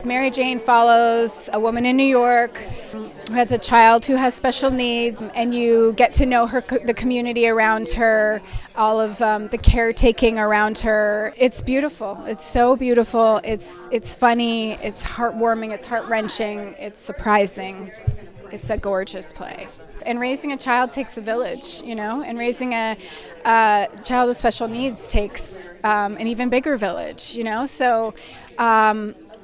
Mary Jane follows a woman in New York who has a child who has special needs, and you get to know the community around her, all of the caretaking around her. It's beautiful. It's so beautiful. It's funny. It's heartwarming. It's heart-wrenching. It's surprising. It's a gorgeous play. And raising a child takes a village, and raising a child with special needs takes an even bigger village, So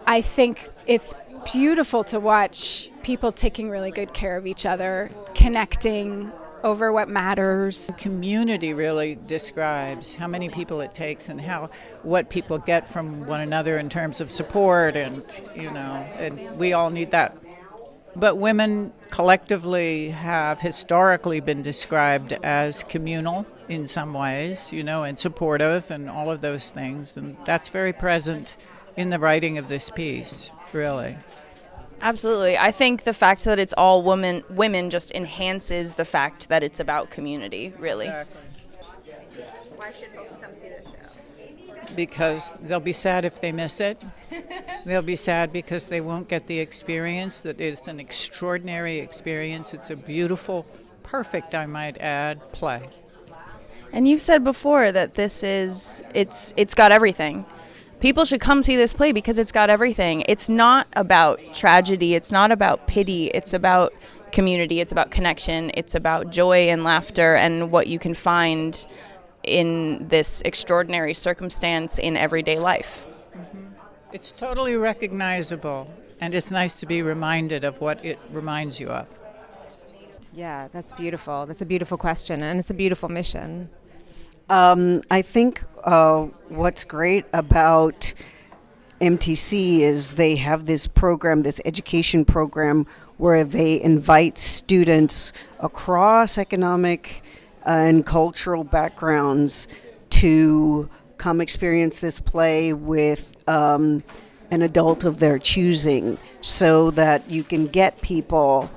I think it's beautiful to watch people taking really good care of each other, connecting over what matters. Community really describes how many people it takes and what people get from one another in terms of support, and we all need that. But women collectively have historically been described as communal in some ways, and supportive and all of those things, and that's very present in the writing of this piece, really. Absolutely. I think the fact that it's all women just enhances the fact that it's about community, really. Exactly. Why should folks come see this show? Because they'll be sad if they miss it. They'll be sad because they won't get the experience. That is an extraordinary experience. It's a beautiful, perfect, I might add, play. And you've said before that it's got everything. People should come see this play because it's got everything. It's not about tragedy. It's not about pity. It's about community. It's about connection. It's about joy and laughter and what you can find in this extraordinary circumstance in everyday life. Mm-hmm. It's totally recognizable, and it's nice to be reminded of what it reminds you of. Yeah, that's beautiful. That's a beautiful question, and it's a beautiful mission. I think what's great about MTC is they have this program, this education program, where they invite students across economic and cultural backgrounds to come experience this play with an adult of their choosing, so that you can get people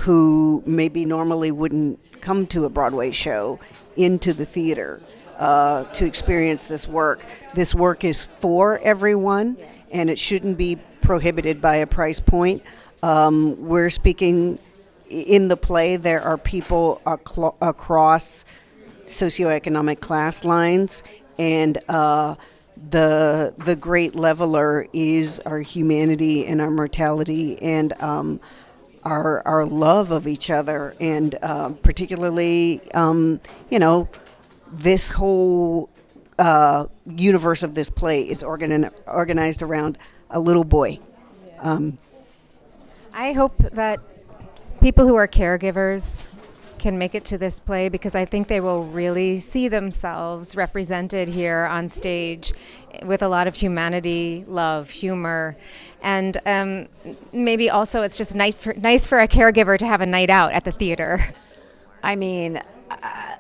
who maybe normally wouldn't come to a Broadway show into the theater to experience this work. This work is for everyone, and it shouldn't be prohibited by a price point. We're speaking in the play. There are people across socioeconomic class lines, and the great leveler is our humanity and our mortality and our love of each other, and particularly, this whole universe of this play is organized around a little boy. I hope that people who are caregivers can make it to this play, because I think they will really see themselves represented here on stage with a lot of humanity, love, humor, and maybe also it's just nice for a caregiver to have a night out at the theater. I mean,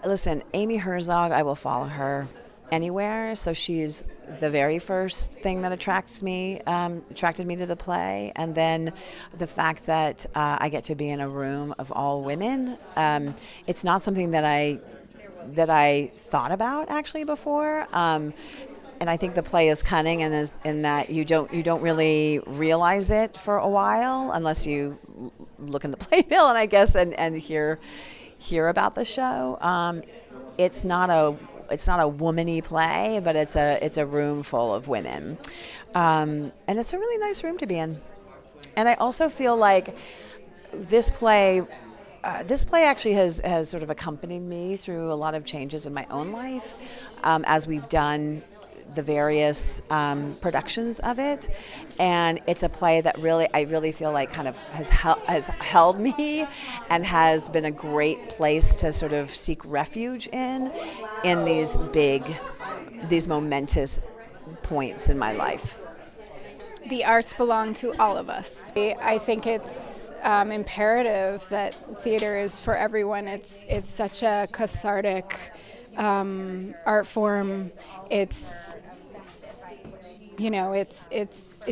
listen, Amy Herzog, I will follow her anywhere. So she's the very first thing that attracted me to the play, and then the fact that I get to be in a room of all women. It's not something that I thought about actually before. And I think the play is cunning, and is in that you don't really realize it for a while unless you look in the playbill and I guess and hear about the show. It's not a womany play, but it's a room full of women, and it's a really nice room to be in. And I also feel like this play actually has sort of accompanied me through a lot of changes in my own life, as we've done the various productions of it, and it's a play that I really feel like kind of has held me and has been a great place to sort of seek refuge in these momentous points in my life. The arts belong to all of us. I think it's imperative that theater is for everyone. It's such a cathartic art form. It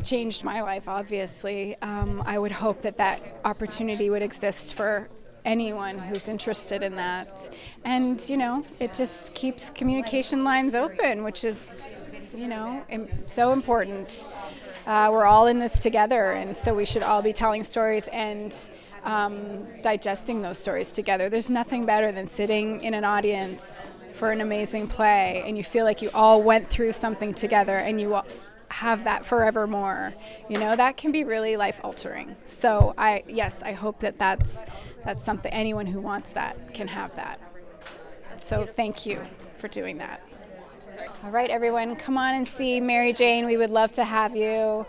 changed my life, obviously. I would hope that opportunity would exist for anyone who's interested in that. And, it just keeps communication lines open, which is, so important. we're all in this together, and so we should all be telling stories and digesting those stories together. There's nothing better than sitting in an audience for an amazing play and you feel like you all went through something together and you have that forevermore. That can be really life altering. So I hope that's something anyone who wants that can have that. So thank you for doing that. All right, everyone, come on and see Mary Jane. We would love to have you.